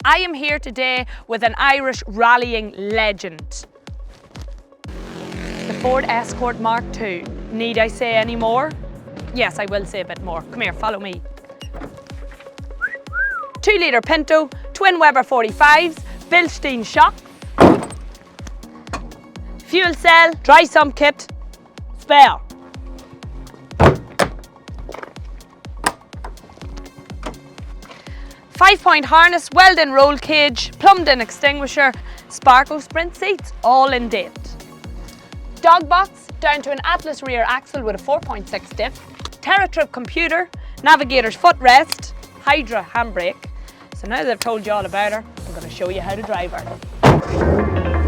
I am here today with an Irish rallying legend. The Ford Escort Mark II. Need I say any more? Yes, I will say a bit more. Come here, follow me. 2-litre Pinto, twin Weber 45s, Bilstein shock, fuel cell, dry sump kit, spare. Five-point harness, welding roll cage, plumbed-in extinguisher, Sparco sprint seats, all in date. Dog box, down to an Atlas rear axle with a 4.6 diff, TerraTrip computer, navigator's footrest, Hydra handbrake. So now that I've told you all about her, I'm going to show you how to drive her.